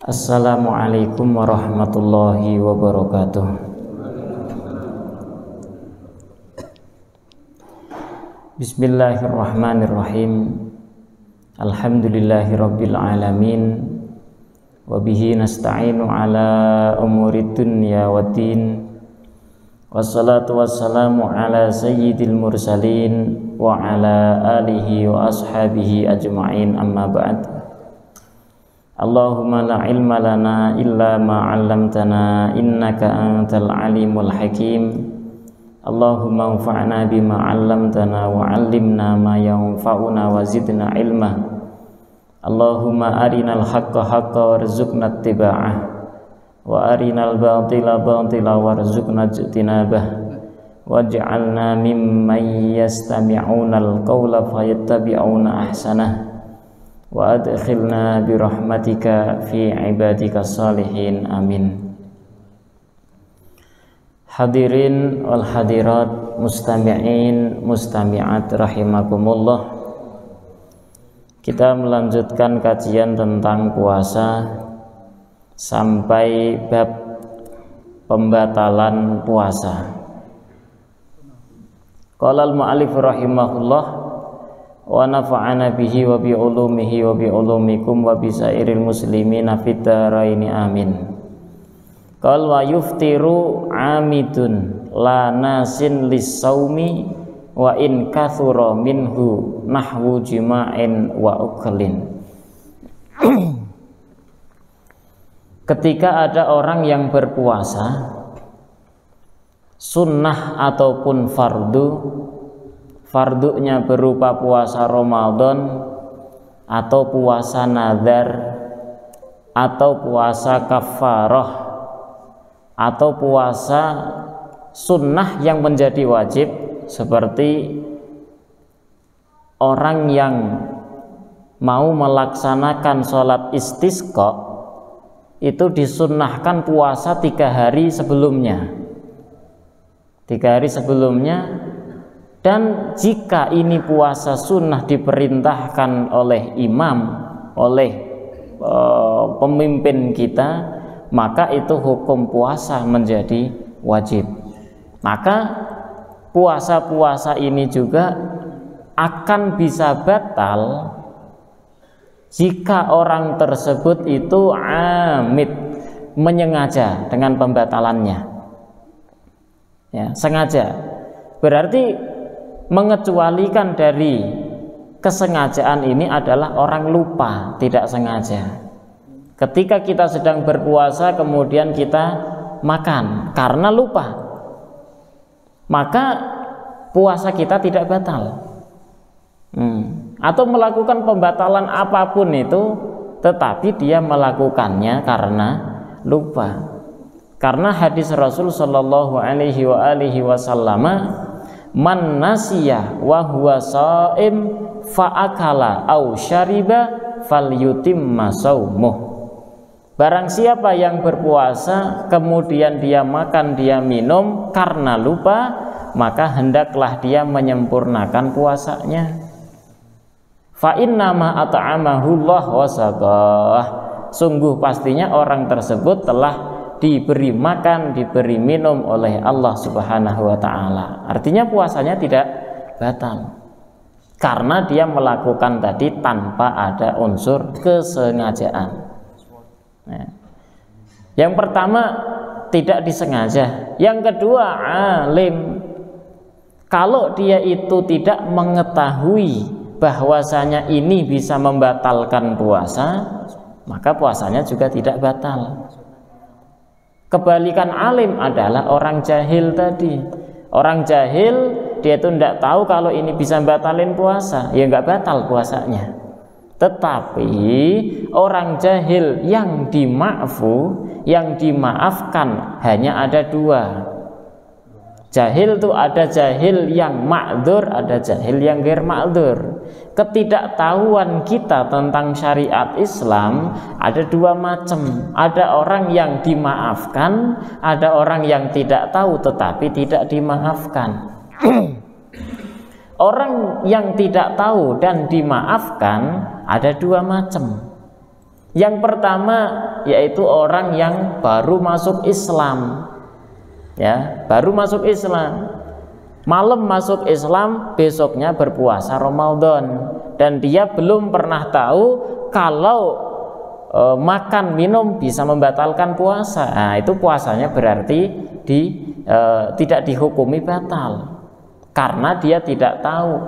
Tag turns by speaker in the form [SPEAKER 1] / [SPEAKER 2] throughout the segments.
[SPEAKER 1] Assalamualaikum warahmatullahi wabarakatuh. Bismillahirrahmanirrahim. Alhamdulillahirabbil alamin. Wa bihi nasta'inu ala umurid dunya waddin. Wassalatu wassalamu ala sayyidil mursalin wa ala alihi wa ashabihi ajma'in, amma ba'd. Allahumma la ilma lana illa ma 'allamtana innaka antal alimul hakim. Allahumma anfa'na bima 'allamtana wa 'allimna ma yanfa'una wa zidna ilma. Allahumma arinal haqqa haqqa warzuqna ittiba'ah wa arinal batila batila warzuqna ijtinabah waj'alna mimman yastami'unal qawla fayattabi'una ahsanah wa adkhilna birahmatika fi ibadika salihin, amin. Hadirin wal hadirat, mustami'in mustami'at rahimakumullah. Kita melanjutkan kajian tentang puasa sampai bab pembatalan puasa. Qala al-mu'allif rahimahullah wa nafa'ana bihi wa bi ulumihi wa bi ulumikum wa bi sairil muslimina fid dharaini, amin. Qal wa yuftiru amidun la nasin lis-saumi wa in kathura minhu nahwu jima'in wa uklin. Ketika ada orang yang berpuasa sunnah ataupun fardunya berupa puasa Ramadan atau puasa nazar atau puasa kafarah atau puasa sunnah yang menjadi wajib, seperti orang yang mau melaksanakan sholat istisqa itu disunnahkan puasa 3 hari sebelumnya. 3 hari sebelumnya. Dan jika ini puasa sunnah diperintahkan oleh imam, oleh pemimpin kita, maka itu hukum puasa menjadi wajib. Maka puasa-puasa ini juga akan bisa batal jika orang tersebut itu amid, menyengaja dengan pembatalannya. Ya, sengaja. Berarti mengecualikan dari kesengajaan ini adalah orang lupa, tidak sengaja. Ketika kita sedang berpuasa kemudian kita makan karena lupa, maka puasa kita tidak batal. Atau melakukan pembatalan apapun itu, tetapi dia melakukannya karena lupa. Karena hadis Rasul sallallahu alaihi wasallam, man nasiya wa huwa shaim fa akala au syariba falyutimma shaumuh. Barang siapa yang berpuasa kemudian dia makan, dia minum karena lupa, maka hendaklah dia menyempurnakan puasanya. Fa innama at'amahu Allah wa saqah. Sungguh pastinya orang tersebut telah diberi makan, diberi minum oleh Allah Subhanahu wa ta'ala. Artinya puasanya tidak batal karena dia melakukan tadi tanpa ada unsur kesengajaan. Nah, yang pertama tidak disengaja. Yang kedua alim. Kalau dia itu tidak mengetahui bahwasanya ini bisa membatalkan puasa, maka puasanya juga tidak batal. Kebalikan alim adalah orang jahil tadi. Orang jahil dia itu tidak tahu kalau ini bisa batalin puasa, ya nggak batal puasanya. Tetapi orang jahil yang yang dimaafkan hanya ada 2. Jahil itu ada jahil yang ma'dzur, ada jahil yang ghair ma'dzur. Ketidaktahuan kita tentang syariat Islam ada 2 macam. Ada orang yang dimaafkan, ada orang yang tidak tahu tetapi tidak dimaafkan. Orang yang tidak tahu dan dimaafkan ada 2 macam. Yang pertama, yaitu orang yang baru masuk Islam, ya, baru masuk Islam, malam masuk Islam, besoknya berpuasa Ramadan, dan dia belum pernah tahu kalau makan minum bisa membatalkan puasa. Nah, itu puasanya berarti tidak dihukumi batal karena dia tidak tahu.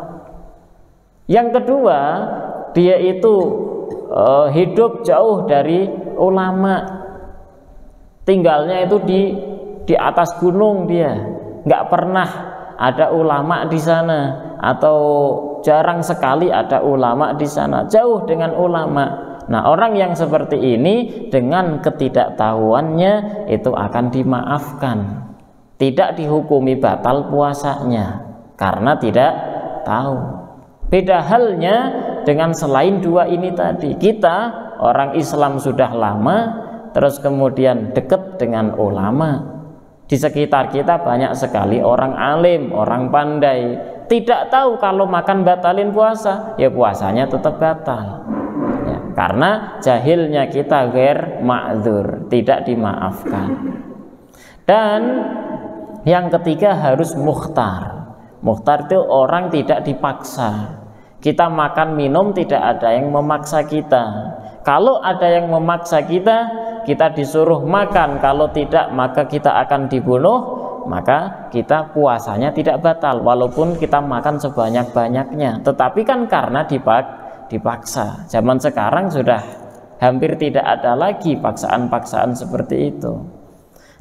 [SPEAKER 1] Yang kedua, dia itu hidup jauh dari ulama, tinggalnya itu di atas gunung, dia nggak pernah ada ulama di sana, atau jarang sekali ada ulama di sana, jauh dengan ulama. Nah, orang yang seperti ini dengan ketidaktahuannya itu akan dimaafkan, tidak dihukumi batal puasanya karena tidak tahu. Beda halnya dengan selain dua ini tadi. Kita orang Islam sudah lama, terus kemudian dekat dengan ulama. Di sekitar kita banyak sekali orang alim, orang pandai, tidak tahu kalau makan batalin puasa, ya puasanya tetap batal. Karena jahilnya kita ghair ma'dzur, tidak dimaafkan. Dan yang ketiga harus mukhtar. Mukhtar itu orang tidak dipaksa. Kita makan minum tidak ada yang memaksa kita. Kalau ada yang memaksa kita disuruh makan, kalau tidak maka kita akan dibunuh, maka kita puasanya tidak batal walaupun kita makan sebanyak-banyaknya. Tetapi kan karena dipaksa. Zaman sekarang sudah hampir tidak ada lagi paksaan-paksaan seperti itu.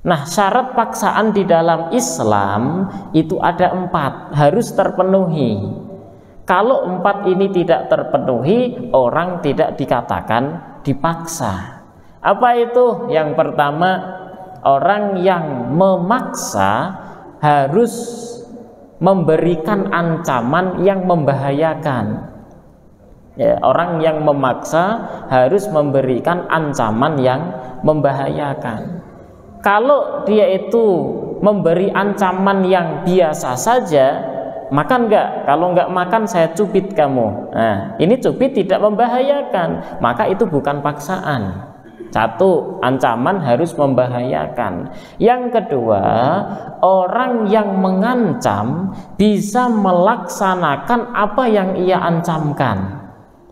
[SPEAKER 1] Nah, syarat paksaan di dalam Islam itu ada 4, harus terpenuhi. Kalau 4 ini tidak terpenuhi, orang tidak dikatakan dipaksa. Apa itu? Yang pertama, orang yang memaksa harus memberikan ancaman yang membahayakan. Ya, orang yang memaksa harus memberikan ancaman yang membahayakan. Kalau dia itu memberi ancaman yang biasa saja, makan enggak? Kalau enggak makan saya cubit kamu. Nah, ini cubit tidak membahayakan, maka itu bukan paksaan. Satu, ancaman harus membahayakan. Yang kedua, orang yang mengancam bisa melaksanakan apa yang ia ancamkan.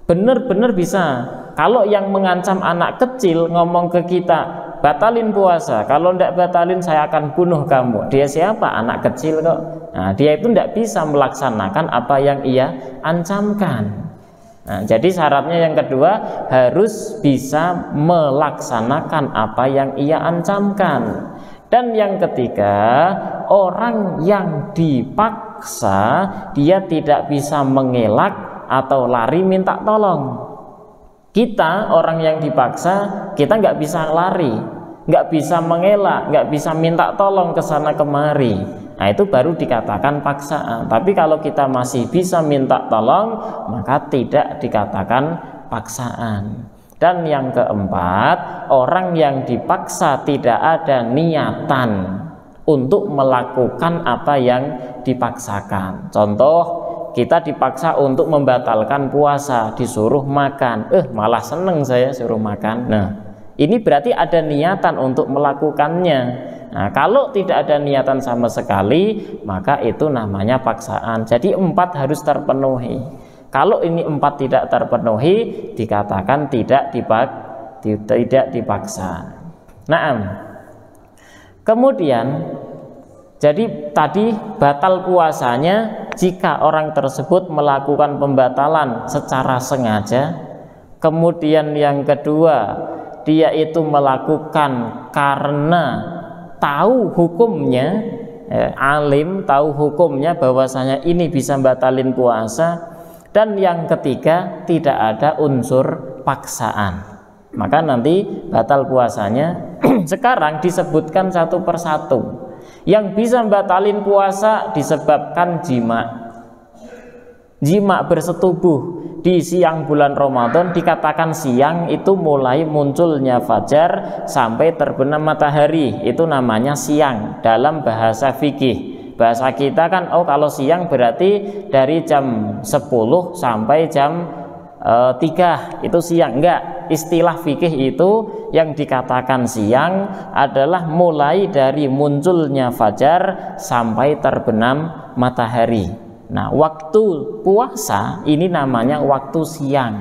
[SPEAKER 1] Benar-benar bisa. Kalau yang mengancam anak kecil ngomong ke kita, batalin puasa, kalau tidak batalin saya akan bunuh kamu. Dia siapa? Anak kecil kok. Nah, dia itu tidak bisa melaksanakan apa yang ia ancamkan. Nah, jadi syaratnya yang kedua harus bisa melaksanakan apa yang ia ancamkan. Dan yang ketiga, orang yang dipaksa dia tidak bisa mengelak atau lari minta tolong. Kita orang yang dipaksa, kita nggak bisa lari, nggak bisa mengelak, nggak bisa minta tolong ke sana kemari. Nah, itu baru dikatakan paksaan. Tapi kalau kita masih bisa minta tolong, maka tidak dikatakan paksaan. Dan yang keempat, orang yang dipaksa tidak ada niatan untuk melakukan apa yang dipaksakan. Contoh, kita dipaksa untuk membatalkan puasa, disuruh makan, malah seneng saya suruh makan. Nah, ini berarti ada niatan untuk melakukannya. Nah, kalau tidak ada niatan sama sekali, maka itu namanya paksaan. Jadi 4 harus terpenuhi. Kalau ini 4 tidak terpenuhi, dikatakan tidak dipaksa. Naam. Kemudian, jadi tadi batal puasanya jika orang tersebut melakukan pembatalan secara sengaja. Kemudian yang kedua, dia itu melakukan karena tahu hukumnya, alim tahu hukumnya bahwasanya ini bisa batalin puasa. Dan yang ketiga, tidak ada unsur paksaan, maka nanti batal puasanya. Sekarang disebutkan satu persatu. Yang bisa batalin puasa disebabkan jima bersetubuh di siang bulan Ramadan. Dikatakan siang itu mulai munculnya fajar sampai terbenam matahari, itu namanya siang dalam bahasa fikih. Bahasa kita kan, kalau siang berarti dari jam 10 sampai jam 3 itu siang. Enggak, istilah fikih itu yang dikatakan siang adalah mulai dari munculnya fajar sampai terbenam matahari. Nah, waktu puasa ini namanya waktu siang.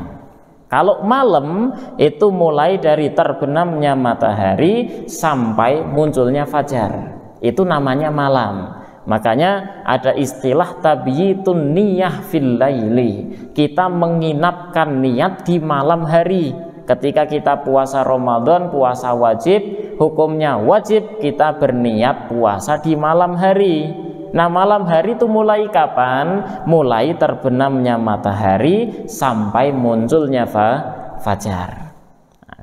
[SPEAKER 1] Kalau malam itu mulai dari terbenamnya matahari sampai munculnya fajar. Itu namanya malam. Makanya ada istilah tabyitun niyah fil laili. Kita menginapkan niat di malam hari. Ketika kita puasa Ramadan, puasa wajib, hukumnya wajib kita berniat puasa di malam hari. Nah, malam hari itu mulai kapan? Mulai terbenamnya matahari sampai munculnya fajar.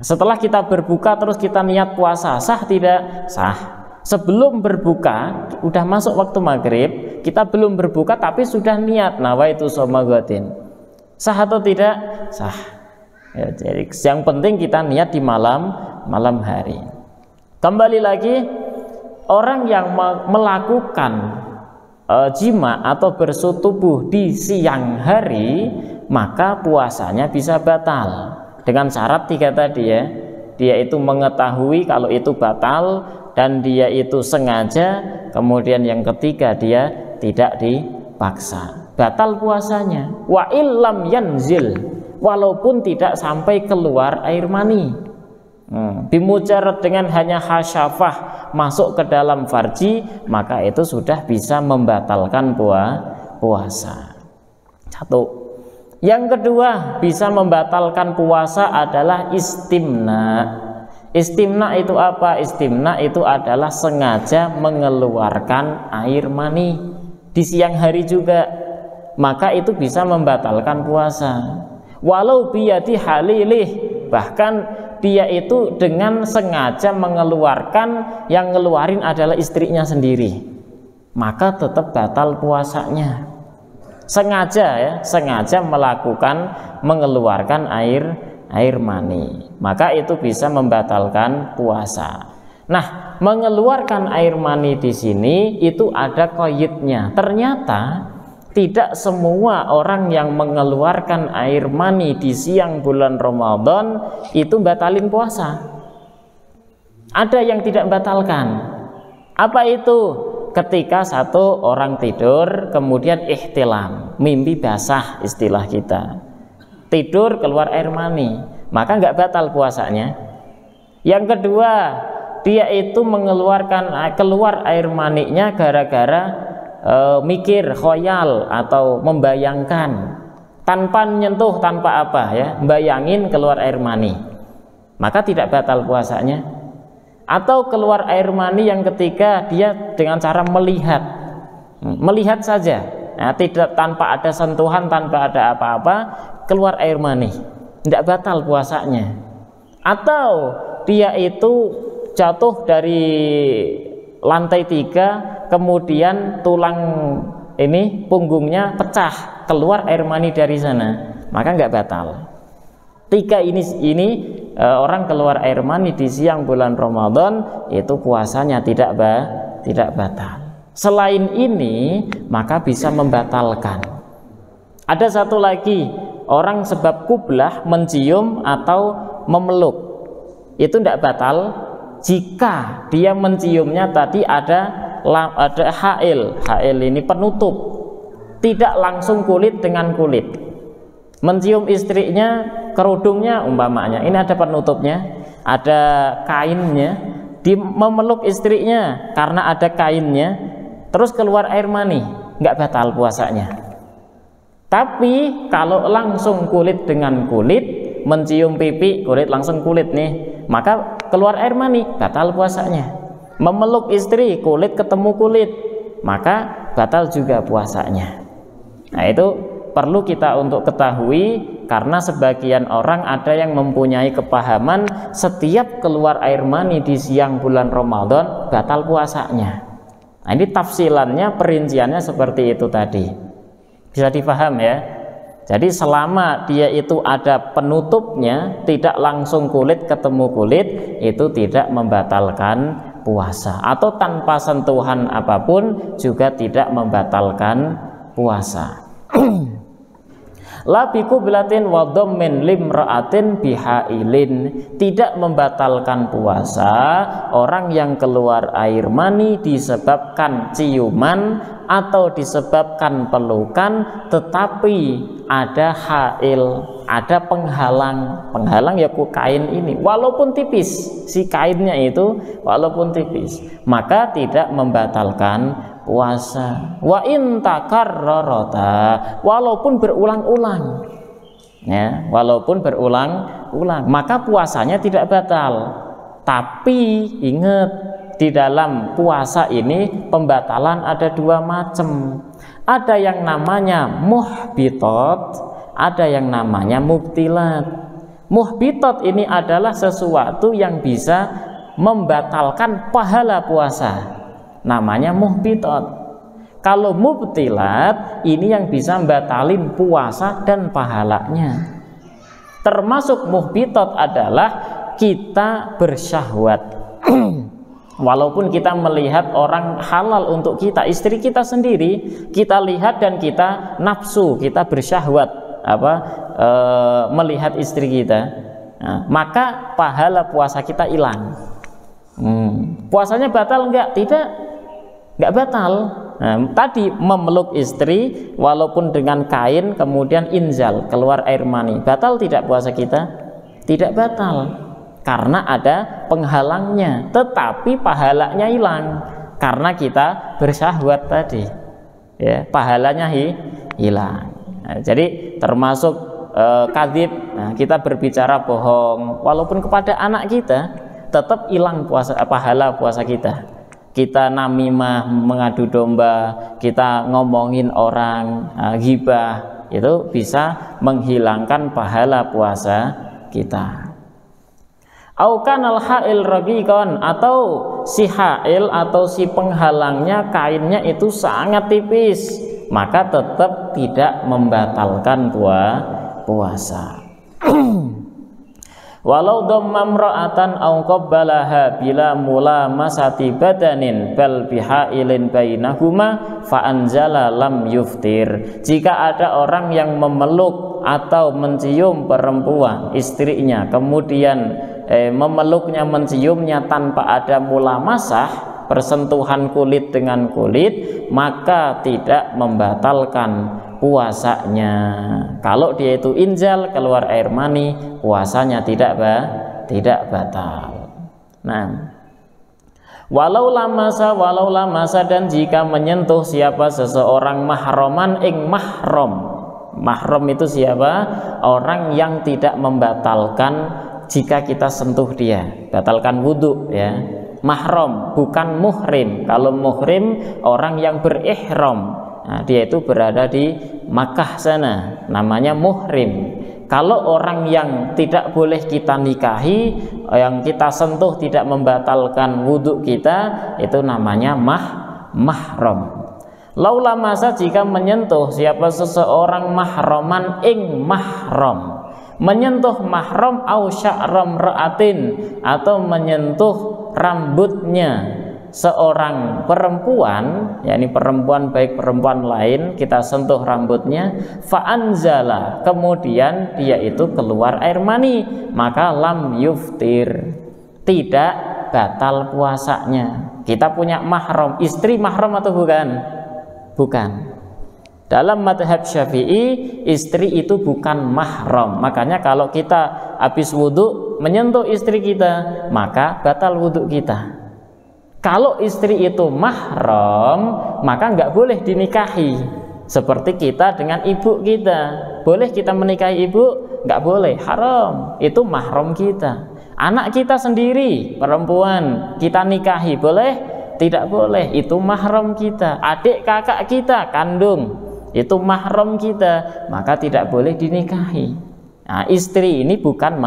[SPEAKER 1] Setelah kita berbuka terus kita niat puasa, sah tidak? Sah. Sebelum berbuka, udah masuk waktu maghrib, kita belum berbuka tapi sudah niat nawaitu shoma ghadin. Sah atau tidak? Sah. Ya, jadi yang penting kita niat di malam hari. Kembali lagi, orang yang melakukan jima atau bersetubuh di siang hari, maka puasanya bisa batal dengan syarat 3 tadi ya. Dia itu mengetahui kalau itu batal dan dia itu sengaja, kemudian yang ketiga dia tidak dipaksa, batal puasanya. Wa illam yanzil, walaupun tidak sampai keluar air mani, bimujarad dengan hanya hasyafah masuk ke dalam farji, maka itu sudah bisa membatalkan puasa. Satu. Yang kedua, bisa membatalkan puasa adalah istimna. Istimna itu apa? Istimna itu adalah sengaja mengeluarkan air mani di siang hari juga, maka itu bisa membatalkan puasa. Walau biyadi halilih, bahkan dia itu dengan sengaja mengeluarkan, yang ngeluarin adalah istrinya sendiri, maka tetap batal puasanya. Sengaja ya, sengaja mengeluarkan air mani, maka itu bisa membatalkan puasa. Nah, mengeluarkan air mani di sini itu ada qaidnya. Ternyata tidak semua orang yang mengeluarkan air mani di siang bulan Ramadan itu batalin puasa. Ada yang tidak batalkan. Apa itu? Ketika satu orang tidur kemudian ihtilam, mimpi basah istilah kita, tidur keluar air mani, maka nggak batal puasanya. Yang kedua, dia itu keluar air maninya gara-gara mikir, khoyal atau membayangkan tanpa menyentuh, tanpa apa ya, bayangin keluar air mani, maka tidak batal puasanya. Atau keluar air mani yang ketiga dia dengan cara melihat saja, nah, tidak, tanpa ada sentuhan, tanpa ada apa-apa, keluar air mani, tidak batal puasanya. Atau dia itu jatuh dari lantai 3, kemudian tulang ini punggungnya pecah, keluar air mani dari sana, maka nggak batal. 3 ini orang keluar air mani di siang bulan Ramadan itu puasanya tidak batal. Selain ini maka bisa membatalkan. Ada satu lagi, orang sebab kublah, mencium atau memeluk, itu tidak batal jika dia menciumnya tadi ada hail ini penutup, tidak langsung kulit dengan kulit. Mencium istrinya, kerudungnya umpamanya, ini ada penutupnya, ada kainnya, memeluk istrinya karena ada kainnya, terus keluar air mani, nggak batal puasanya. Tapi kalau langsung kulit dengan kulit, mencium pipi, kulit langsung kulit nih, maka keluar air mani, batal puasanya. Memeluk istri, kulit ketemu kulit, maka batal juga puasanya. Nah, itu perlu kita untuk ketahui, karena sebagian orang ada yang mempunyai kepahaman setiap keluar air mani di siang bulan Ramadan batal puasanya. Nah, ini tafsilannya, perinciannya seperti itu tadi. Bisa dipaham ya? Jadi selama dia itu ada penutupnya, tidak langsung kulit ketemu kulit, itu tidak membatalkan puasa. Atau tanpa sentuhan apapun juga tidak membatalkan puasa. La biqublatin wa dhammin limra'atin bihailin, tidak membatalkan puasa orang yang keluar air mani disebabkan ciuman atau disebabkan pelukan tetapi ada hail, ada penghalang. Penghalang ya kain ini walaupun tipis, si kainnya itu walaupun tipis, maka tidak membatalkan puasa. Wa in takarrarata, walaupun berulang-ulang, ya, walaupun berulang-ulang, maka puasanya tidak batal. Tapi ingat, di dalam puasa ini pembatalan ada dua macam. Ada yang namanya muhbitat, ada yang namanya mubtilat. Muhbitat ini adalah sesuatu yang bisa membatalkan pahala puasa, namanya muhbitat. Kalau mubtilat ini yang bisa membatalin puasa dan pahalanya. Termasuk muhbitat adalah kita bersyahwat. Walaupun kita melihat orang halal untuk kita, istri kita sendiri, kita lihat dan kita nafsu, kita bersyahwat melihat istri kita, nah, maka pahala puasa kita hilang. Puasanya batal enggak? Enggak batal. Nah, tadi memeluk istri walaupun dengan kain kemudian inzal, keluar air mani, batal tidak puasa kita? Tidak batal, karena ada penghalangnya, tetapi pahalanya hilang karena kita bersyahwat tadi, ya, pahalanya hilang. Nah, jadi termasuk kadzib, nah, kita berbicara bohong walaupun kepada anak kita, tetap hilang pahala puasa kita. Kita namimah, mengadu domba, kita ngomongin orang, ghibah, itu bisa menghilangkan pahala puasa kita. Au kanal hail raqiqan, atau si hail atau si penghalangnya kainnya itu sangat tipis, maka tetap tidak membatalkan puasa. Walau dhammam ra'atan aw qabbalaha bila mulamasati badanin bal bihailin bainahuma fa anzala lam yuftir. Jika ada orang yang memeluk atau mencium perempuan istrinya, kemudian memeluknya, menciumnya tanpa ada mulamasah, persentuhan kulit dengan kulit, maka tidak membatalkan puasanya. Kalau dia itu inzal, keluar air mani, puasanya tidak batal. Nah, walau lamasa dan jika menyentuh siapa seseorang mahroman ing mahrom. Mahrom itu siapa? Orang yang tidak membatalkan jika kita sentuh dia, batalkan wudhu, ya. Mahrom bukan muhrim. Kalau muhrim orang yang berihram, nah, dia itu berada di Makkah sana, namanya muhrim. Kalau orang yang tidak boleh kita nikahi, yang kita sentuh tidak membatalkan wudhu kita, itu namanya mahram. Laula masa jika menyentuh siapa seseorang mahroman ing mahram, menyentuh mahram au sya'ram ra'atin, atau menyentuh rambutnya seorang perempuan, yakni perempuan baik perempuan lain, kita sentuh rambutnya, fa'anzala, kemudian dia itu keluar air mani, maka lam yuftir, tidak batal puasanya. Kita punya mahram, istri mahram atau bukan? Bukan. Dalam mazhab Syafi'i, istri itu bukan mahram. Makanya kalau kita habis wudhu menyentuh istri kita, maka batal wudhu kita. Kalau istri itu mahram, maka nggak boleh dinikahi. Seperti kita dengan ibu kita, boleh kita menikahi ibu? Nggak boleh, haram. Itu mahram kita. Anak kita sendiri, perempuan, kita nikahi, boleh? Tidak boleh, itu mahram kita. Adik kakak kita, kandung, itu mahram kita, maka tidak boleh dinikahi. Nah, istri ini bukan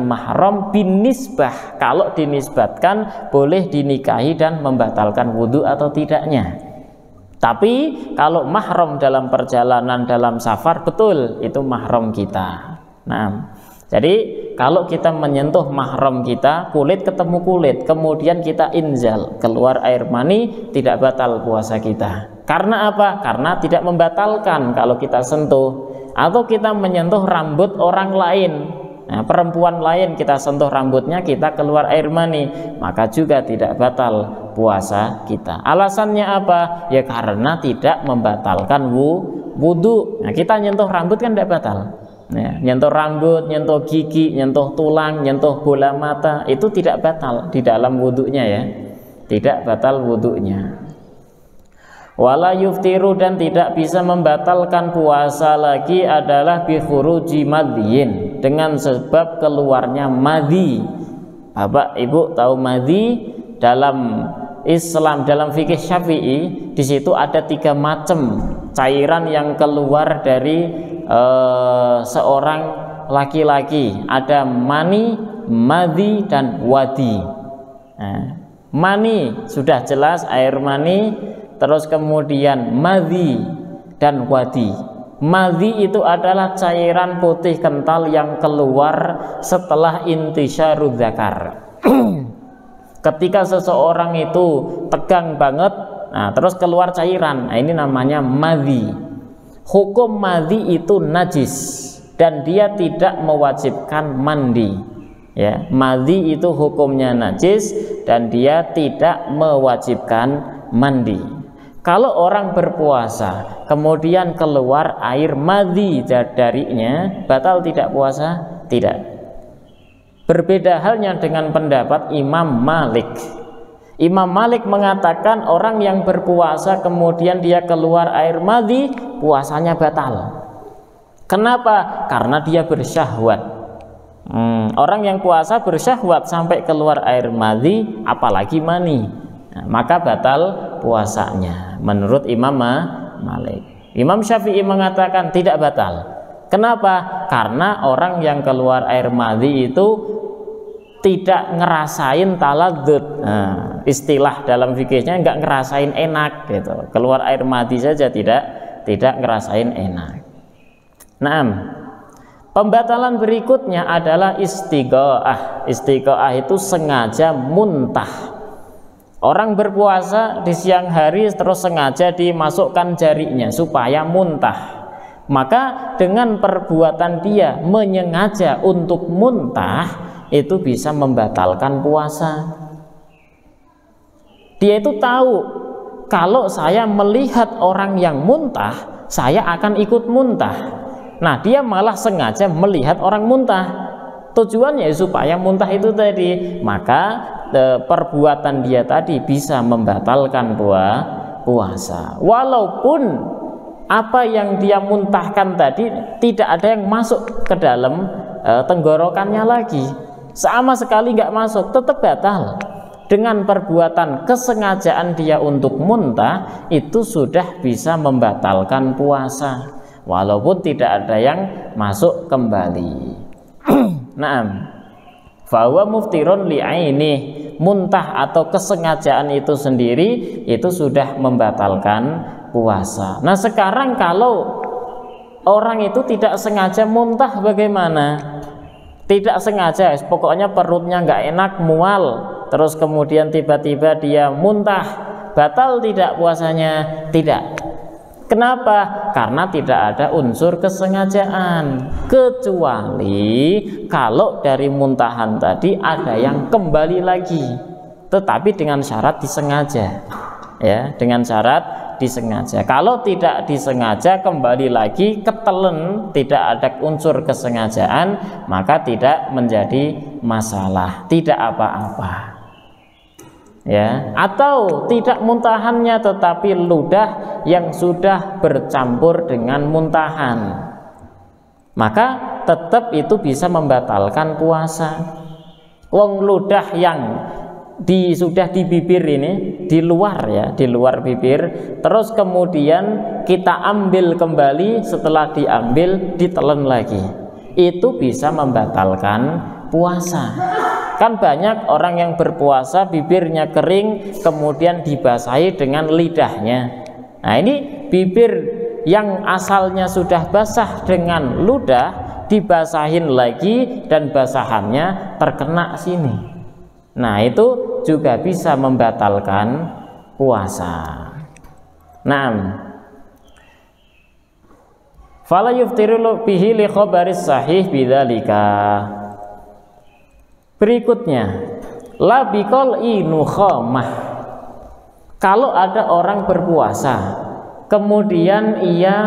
[SPEAKER 1] mahram binisbah. Kalau dinisbatkan boleh dinikahi dan membatalkan wudhu atau tidaknya. Tapi kalau mahram dalam perjalanan, dalam safar, betul itu mahram kita. Nah, jadi kalau kita menyentuh mahram kita, kulit ketemu kulit, kemudian kita inzal, keluar air mani, tidak batal puasa kita. Karena apa? Karena tidak membatalkan kalau kita sentuh. atau kita menyentuh rambut orang lain. Nah, perempuan lain kita sentuh rambutnya, kita keluar air mani, maka juga tidak batal puasa kita. Alasannya apa? Ya karena tidak membatalkan wudu. Nah, kita nyentuh rambut kan tidak batal. Nah, nyentuh rambut, nyentuh gigi, nyentuh tulang, nyentuh bola mata, itu tidak batal di dalam wudunya ya. Tidak batal wudunya. Wala yuftiru, dan tidak bisa membatalkan puasa lagi adalah bi khuruji madhiyin, dengan sebab keluarnya madhi. Bapak Ibu tahu madhi dalam Islam, dalam fikih Syafi'i, di situ ada 3 macam cairan yang keluar dari seorang laki-laki. Ada mani, madhi, dan wadi. Nah, mani sudah jelas air mani, terus kemudian madhi dan wadi. Madhi itu adalah cairan putih kental yang keluar setelah intisyarudz dzakar. Ketika seseorang itu tegang banget, nah terus keluar cairan, nah ini namanya madhi. Hukum madhi itu najis dan dia tidak mewajibkan mandi. Ya, madhi itu hukumnya najis dan dia tidak mewajibkan mandi. Kalau orang berpuasa kemudian keluar air madhi darinya, batal tidak puasa? Tidak. Berbeda halnya dengan pendapat Imam Malik. Imam Malik mengatakan orang yang berpuasa kemudian dia keluar air madhi, puasanya batal. Kenapa? Karena dia bersyahwat. Orang yang puasa bersyahwat sampai keluar air madhi, apalagi mani, nah, maka batal puasanya menurut Imam Malik. Imam Syafi'i mengatakan tidak batal. Kenapa? Karena orang yang keluar air madhi itu tidak ngerasain taladzut. Nah, istilah dalam fikihnya nggak ngerasain enak gitu. Keluar air madhi saja tidak ngerasain enak. Naam. Pembatalan berikutnya adalah istiqa'ah. Istiqa'ah itu sengaja muntah. Orang berpuasa di siang hari terus sengaja dimasukkan jarinya supaya muntah. Maka dengan perbuatan dia menyengaja untuk muntah, itu bisa membatalkan puasa. Dia itu tahu kalau saya melihat orang yang muntah, saya akan ikut muntah. Nah, dia malah sengaja melihat orang muntah. Tujuannya supaya muntah itu tadi. Maka perbuatan dia tadi bisa membatalkan puasa. Walaupun apa yang dia muntahkan tadi tidak ada yang masuk ke dalam tenggorokannya lagi, sama sekali nggak masuk, tetap batal. Dengan perbuatan kesengajaan dia untuk muntah, itu sudah bisa membatalkan puasa walaupun tidak ada yang masuk kembali. Naam, fahuwa muftirun li'aini, muntah atau kesengajaan itu sendiri itu sudah membatalkan puasa. Nah, sekarang kalau orang itu tidak sengaja muntah bagaimana? Tidak sengaja, pokoknya perutnya nggak enak, mual, terus kemudian tiba-tiba dia muntah, batal tidak puasanya? Tidak. Kenapa? Karena tidak ada unsur kesengajaan, kecuali kalau dari muntahan tadi ada yang kembali lagi, tetapi dengan syarat disengaja, ya, dengan syarat disengaja. Kalau tidak disengaja kembali lagi ketelen, tidak ada unsur kesengajaan, maka tidak menjadi masalah, tidak apa-apa. Ya, atau tidak muntahannya tetapi ludah yang sudah bercampur dengan muntahan, maka tetap itu bisa membatalkan puasa. Wong ludah yang sudah di bibir ini, di luar ya, di luar bibir, terus kemudian kita ambil kembali, setelah diambil ditelan lagi, itu bisa membatalkan puasa. Kan banyak orang yang berpuasa bibirnya kering kemudian dibasahi dengan lidahnya. Nah, ini bibir yang asalnya sudah basah dengan ludah dibasahin lagi dan basahannya terkena sini. Nah, itu juga bisa membatalkan puasa. Naam. Fala yuftiru bihi li khabaris sahih bidzalika. Berikutnya, la biqol inukhamah. Kalau ada orang berpuasa, kemudian ia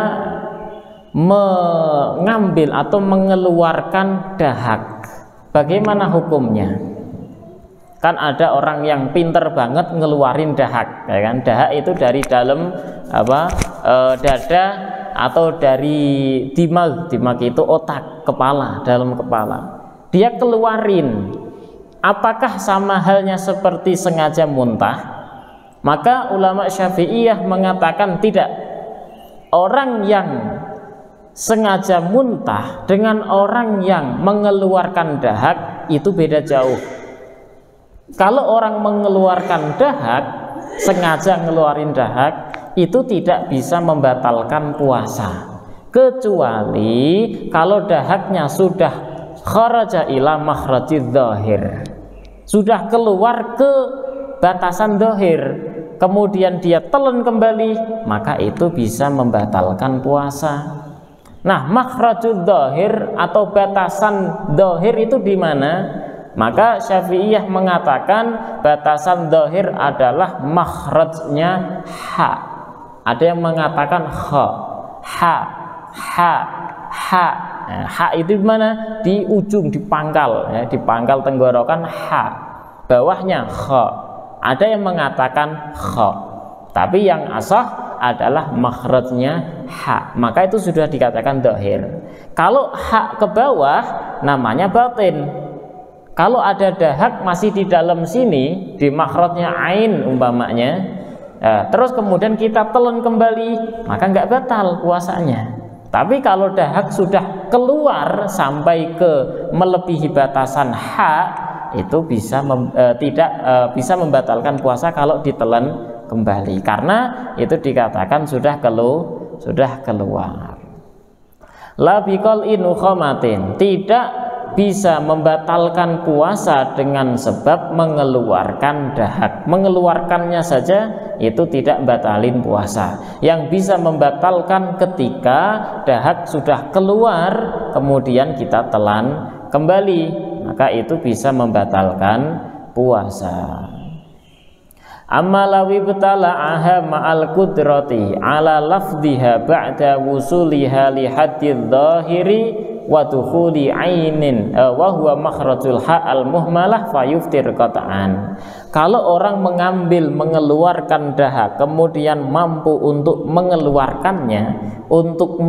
[SPEAKER 1] mengambil atau mengeluarkan dahak, bagaimana hukumnya? Kan ada orang yang pinter banget ngeluarin dahak, ya kan? Dahak itu dari dalam dada atau dari dimag itu otak, kepala, dalam kepala. Dia keluarin. Apakah sama halnya seperti sengaja muntah? Maka ulama Syafi'iyah mengatakan tidak. Orang yang sengaja muntah dengan orang yang mengeluarkan dahak itu beda jauh. Kalau orang mengeluarkan dahak, sengaja ngeluarin dahak, itu tidak bisa membatalkan puasa, kecuali kalau dahaknya sudah kharaja ila makhrajidz dzahir, sudah keluar ke batasan dzahir, kemudian dia telan kembali, maka itu bisa membatalkan puasa. Nah, makhrajudz dzahir atau batasan dzahir itu di mana? Maka Syafi'iyah mengatakan batasan dzahir adalah makhrajnya ha. Ada yang mengatakan ha. Nah, ha itu di mana? Di ujung, di pangkal, ya, di pangkal tenggorokan ha. Bawahnya kha. Ada yang mengatakan kha. Tapi yang asah adalah makhrajnya ha. Maka itu sudah dikatakan dzahir. Kalau ha ke bawah namanya batin. Kalau ada dahak masih di dalam sini, di makhrajnya ain umpamanya, terus kemudian kita telan kembali, maka nggak batal puasanya. Tapi kalau dahak sudah keluar sampai ke melebihi batasan ha, itu bisa tidak membatalkan puasa kalau ditelan kembali, karena itu dikatakan sudah keluar. La biqal inukhamatin, tidak bisa membatalkan puasa dengan sebab mengeluarkan dahak. Mengeluarkannya saja itu tidak batalin puasa. Yang bisa membatalkan ketika dahak sudah keluar kemudian kita telan kembali, maka itu bisa membatalkan puasa. Amma lawi betala'aha ma'al qudrati ala lafdhiha ba'da wusuliha li haddidz dhahiri wa dukhuli ainin wa huwa makhrajul ha al muhmalah fayuftir qat'an. Kalau orang mengeluarkan dahak kemudian mampu untuk mengeluarkannya, untuk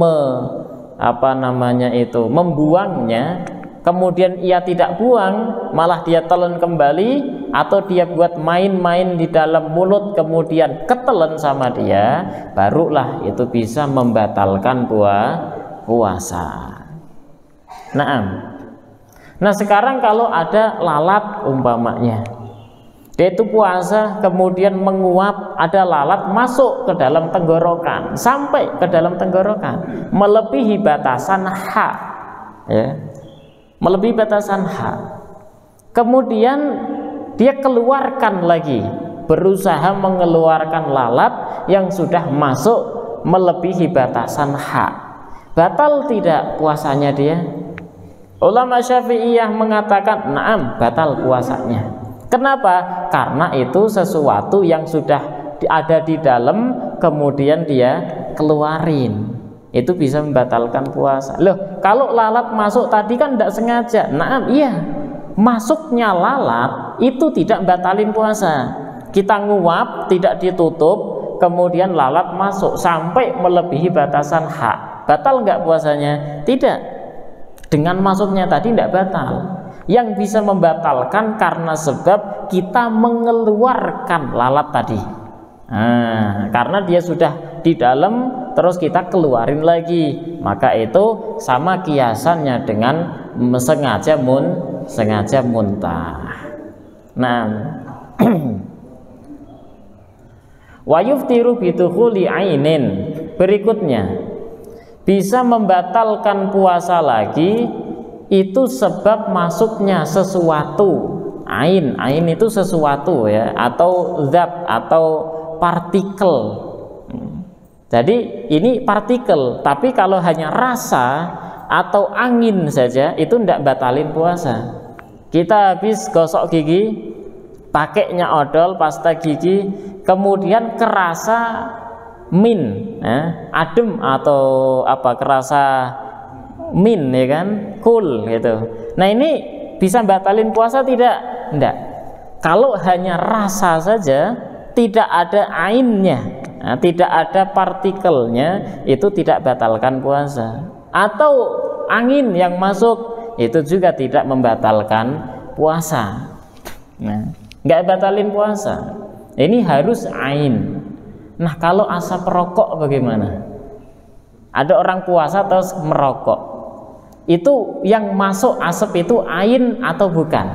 [SPEAKER 1] membuangnya, kemudian ia tidak buang, malah dia telan kembali, atau dia buat main-main di dalam mulut kemudian ketelan sama dia, barulah itu bisa membatalkan puasa. Nah sekarang kalau ada lalat umpamanya, dia itu puasa kemudian menguap, ada lalat masuk ke dalam tenggorokan, sampai ke dalam tenggorokan, melebihi batasan ha, ya, melebihi batasan ha. Kemudian dia keluarkan lagi, berusaha mengeluarkan lalat yang sudah masuk melebihi batasan ha. Batal tidak puasanya dia? Ulama Syafi'iyah mengatakan na'am, batal puasanya. Kenapa? Karena itu sesuatu yang sudah ada di dalam kemudian dia keluarin, itu bisa membatalkan puasa. Loh, kalau lalat masuk tadi kan tidak sengaja. Na'am, iya, masuknya lalat itu tidak batalin puasa. Kita nguap tidak ditutup, kemudian lalat masuk sampai melebihi batasan hak, batal nggak puasanya? Tidak. Dengan masuknya tadi tidak batal. Yang bisa membatalkan karena sebab kita mengeluarkan lalat tadi. Karena dia sudah di dalam terus kita keluarin lagi, maka itu sama kiasannya dengan sengaja muntah. Nah, wa yuftiru bidukhuli ainin. Berikutnya, bisa membatalkan puasa lagi itu sebab masuknya sesuatu. Ain itu sesuatu, ya, atau zat atau partikel. Jadi ini partikel, tapi kalau hanya rasa atau angin saja itu tidak batalin puasa. Kita habis gosok gigi, pakainya odol, pasta gigi, kemudian kerasa min, adem atau apa, kerasa min, ya kan, cool gitu. Nah ini bisa batalin puasa tidak? Tidak. Kalau hanya rasa saja, tidak ada ainnya, tidak ada partikelnya, itu tidak batalkan puasa. Atau angin yang masuk itu juga tidak membatalkan puasa. Nah, nggak batalin puasa. Ini harus ain. Nah, kalau asap rokok bagaimana? Ada orang puasa terus merokok. Itu yang masuk asap itu ain atau bukan?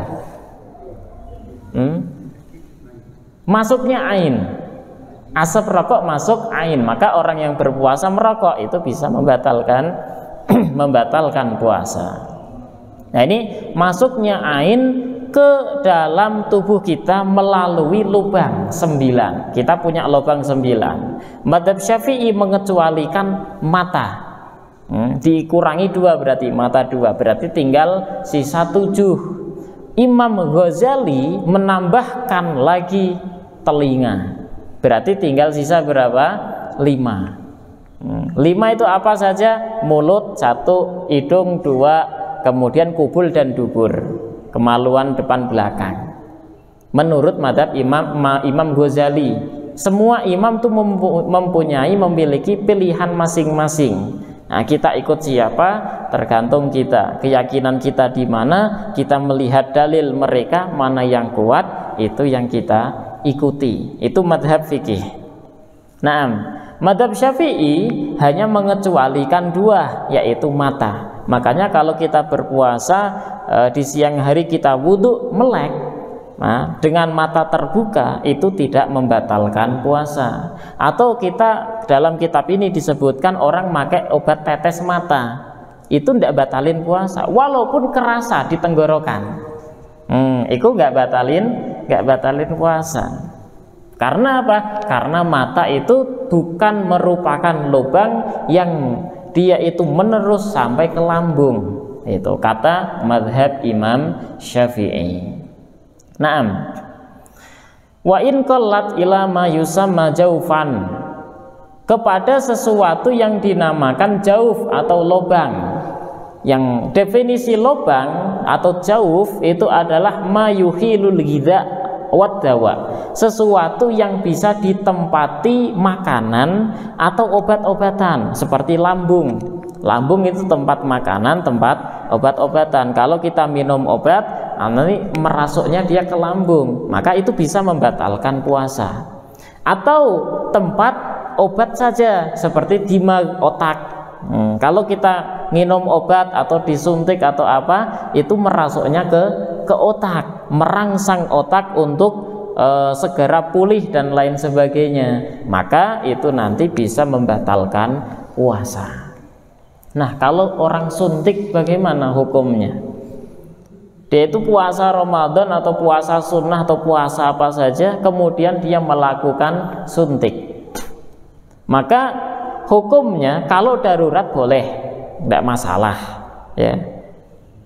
[SPEAKER 1] Masuknya ain. Asap rokok masuk ain, maka orang yang berpuasa merokok itu bisa membatalkan membatalkan puasa. Nah, ini masuknya ain ke dalam tubuh kita melalui lubang 9. Kita punya lubang 9. Madzhab Syafi'i mengecualikan mata. Dikurangi 2 berarti mata 2, berarti tinggal sisa 7. Imam Ghazali menambahkan lagi telinga, berarti tinggal sisa berapa? 5. 5 itu apa saja? Mulut 1, hidung 2, kemudian kubul dan dubur, kemaluan depan belakang. Menurut madhab Imam Ghazali, semua imam itu memiliki pilihan masing-masing. Nah, kita ikut siapa tergantung kita, keyakinan kita di mana, kita melihat dalil mereka mana yang kuat, itu yang kita ikuti. Itu madhab fikih. Nah, madhab Syafi'i hanya mengecualikan 2, yaitu mata. Makanya kalau kita berpuasa di siang hari kita wudhu melek, nah, dengan mata terbuka itu tidak membatalkan puasa. Atau kita dalam kitab ini disebutkan orang pakai obat tetes mata, itu tidak batalin puasa walaupun kerasa di tenggorokan. Itu nggak batalin puasa. Karena apa? Karena mata itu bukan merupakan lubang yang dia itu menerus sampai ke lambung. Itu kata madhab Imam Syafi'i. Naam. Wa in qallat ila ma yusamma jaufan, kepada sesuatu yang dinamakan jauf atau lubang. Yang definisi lubang atau jauf itu adalah ma yuhilul ghidha wad dawa, sesuatu yang bisa ditempati makanan atau obat-obatan seperti lambung. Lambung itu tempat makanan, tempat obat-obatan. Kalau kita minum obat, nanti merasuknya dia ke lambung, maka itu bisa membatalkan puasa. Atau tempat obat saja seperti di otak. Kalau kita minum obat atau disuntik atau apa, itu merasuknya ke otak, merangsang otak untuk segera pulih dan lain sebagainya, maka itu nanti bisa membatalkan puasa. Nah, kalau orang suntik bagaimana hukumnya? Dia itu puasa Ramadan atau puasa sunnah atau puasa apa saja, kemudian dia melakukan suntik, maka hukumnya kalau darurat boleh, tidak masalah, ya.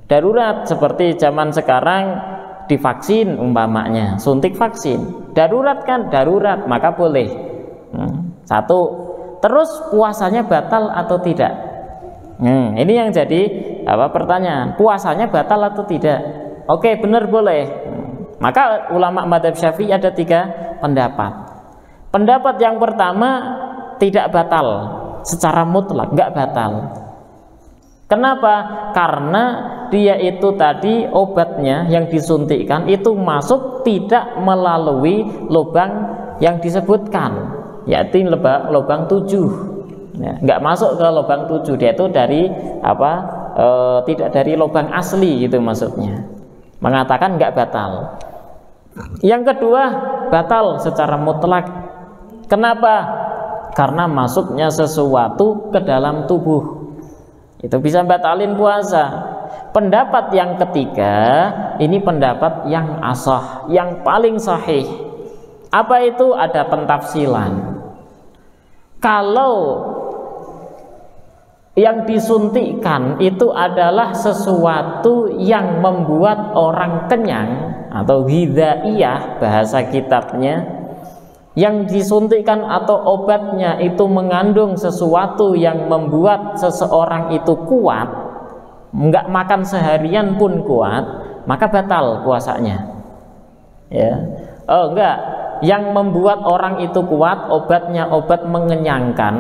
[SPEAKER 1] Darurat seperti zaman sekarang divaksin umpamanya, suntik vaksin, darurat kan, darurat, maka boleh. Satu, terus puasanya batal atau tidak? Ini yang jadi pertanyaan, puasanya batal atau tidak? Oke, benar, boleh. Maka ulama madhab Syafi'i ada 3 pendapat. Pendapat yang pertama, tidak batal secara mutlak, nggak batal. Kenapa? Karena dia itu tadi obatnya yang disuntikkan itu masuk tidak melalui lubang yang disebutkan, yaitu lubang 7. Ya, nggak masuk ke lubang 7, dia itu dari tidak dari lubang asli, itu maksudnya. Mengatakan nggak batal. Yang kedua, batal secara mutlak. Kenapa? Karena masuknya sesuatu ke dalam tubuh, itu bisa batalin puasa. Pendapat yang ketiga, ini pendapat yang ashah, yang paling sahih. Apa itu? Ada pentafsilan. Kalau yang disuntikkan itu adalah sesuatu yang membuat orang kenyang atau ghidaiyah bahasa kitabnya, yang disuntikkan atau obatnya itu mengandung sesuatu yang membuat seseorang itu kuat, nggak makan seharian pun kuat, maka batal puasanya. Ya, oh enggak, yang membuat orang itu kuat, obatnya obat mengenyangkan,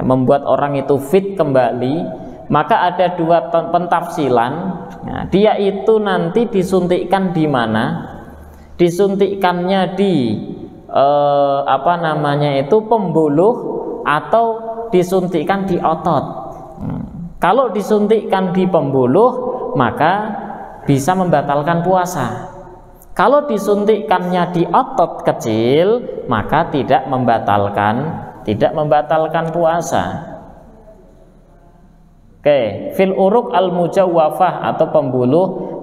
[SPEAKER 1] membuat orang itu fit kembali, maka ada dua pentafsilan. Nah, dia itu nanti disuntikkan di mana? Disuntikkannya di pembuluh atau disuntikkan di otot. Kalau disuntikkan di pembuluh maka bisa membatalkan puasa. Kalau disuntikkannya di otot kecil maka tidak membatalkan puasa. Oke, fil uruk al mujawwafah atau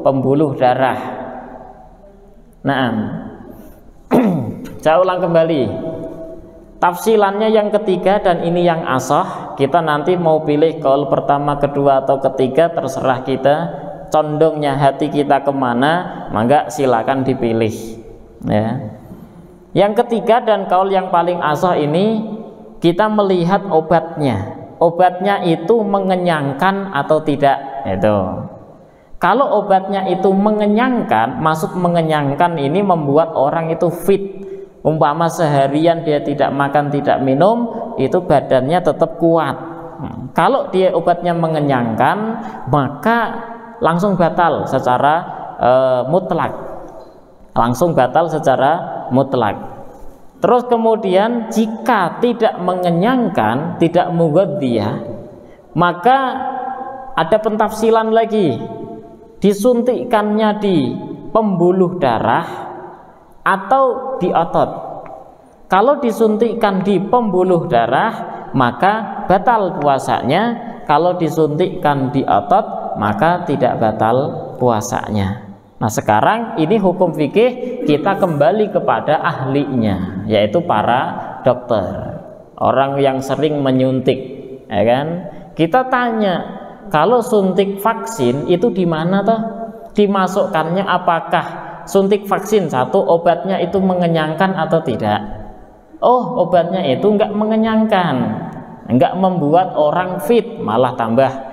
[SPEAKER 1] pembuluh darah. Naam. Saya ulang kembali. Tafsilannya yang ketiga dan ini yang ashah. Kita nanti mau pilih kaul pertama, kedua atau ketiga, terserah kita. Condongnya hati kita kemana, maka silakan dipilih. Ya. Yang ketiga dan kaul yang paling ashah ini kita melihat obatnya. Obatnya itu mengenyangkan atau tidak. Itu. Kalau obatnya itu mengenyangkan, maksud mengenyangkan ini membuat orang itu fit. Umpama seharian dia tidak makan, tidak minum, itu badannya tetap kuat. Kalau dia obatnya mengenyangkan, maka langsung batal secara mutlak. Langsung batal secara mutlak. Terus kemudian jika tidak mengenyangkan, tidak mughadhiyah, maka ada pentafsilan lagi. Disuntikkannya di pembuluh darah atau di otot. Kalau disuntikkan di pembuluh darah maka batal puasanya. Kalau disuntikkan di otot maka tidak batal puasanya. Nah sekarang ini hukum fikih kita kembali kepada ahlinya, yaitu para dokter, orang yang sering menyuntik, ya kan? Kita tanya, kalau suntik vaksin itu di mana toh? Dimasukkannya apakah suntik vaksin satu obatnya itu mengenyangkan atau tidak? Oh, obatnya itu enggak mengenyangkan, enggak membuat orang fit, malah tambah